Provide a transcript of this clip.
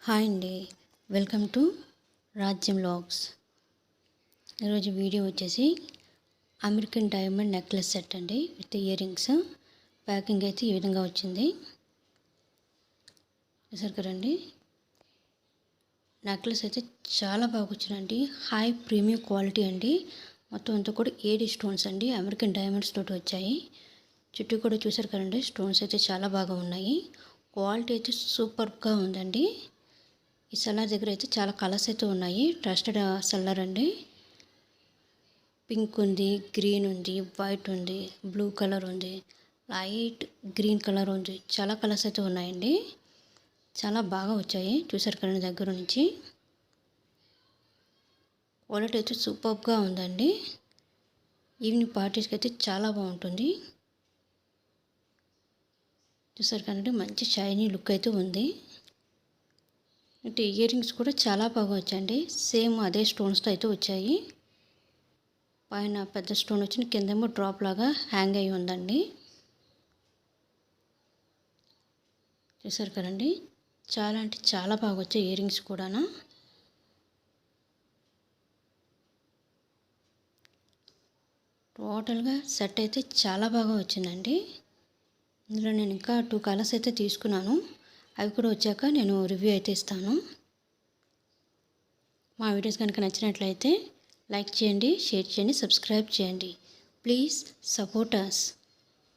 Hi అండి, welcome to రాజ్యం vlogs. ఈరోజు వీడియో వచ్చేసి అమెరికన్ డైమండ్ నెక్లెస్ సెట్ అండి విత్ ఇయర్ రింగ్స్. ప్యాకింగ్ అయితే ఈ విధంగా వచ్చింది. చూసారు కదండి, నెక్లెస్ అయితే చాలా బాగా వచ్చిందండి. హై ప్రీమియం క్వాలిటీ అండి. మొత్తం అంతా కూడా 7 స్టోన్స్ అండి, అమెరికన్ డైమండ్స్ తోటి వచ్చాయి. చుట్టూ కూడా చూసారు కదండి, స్టోన్స్ అయితే చాలా బాగా ఉన్నాయి. క్వాలిటీ అయితే సూపర్గా ఉందండి. ఈ సెల్లర్ దగ్గర అయితే చాలా కలర్స్ అయితే ఉన్నాయి. ట్రస్టెడ్ సెల్లర్ అండి. పింక్ ఉంది, గ్రీన్ ఉంది, వైట్ ఉంది, బ్లూ కలర్ ఉంది, లైట్ గ్రీన్ కలర్ ఉంది. చాలా కలర్స్ అయితే ఉన్నాయండి. చాలా బాగా వచ్చాయి. చూసారు కదా దగ్గర నుంచి. క్వాలిటీ అయితే సూపర్గా ఉందండి. ఈవినింగ్ పార్టీస్కి అయితే చాలా బాగుంటుంది. చూసారు కదండి, మంచి షైనీ లుక్ అయితే ఉంది. అంటే ఇయర్ రింగ్స్ కూడా చాలా బాగా వచ్చాయండి. సేమ్ అదే స్టోన్స్తో అయితే వచ్చాయి. పైన పెద్ద స్టోన్ వచ్చింది, కిందేమో డ్రాప్ లాగా హ్యాంగ్ అయ్యి ఉందండి. చూసారు కదండి, చాలా అంటే చాలా బాగా వచ్చాయి ఇయర్ రింగ్స్ కూడా. టోటల్గా సెట్ అయితే చాలా బాగా వచ్చిందండి. ఇందులో నేను ఇంకా 2 కలర్స్ అయితే తీసుకున్నాను. అవి కూడా వచ్చాక నేను రివ్యూ అయితే ఇస్తాను. మా వీడియోస్ కనుక నచ్చినట్లయితే లైక్ చేయండి, షేర్ చేయండి, సబ్స్క్రైబ్ చేయండి. Please support us.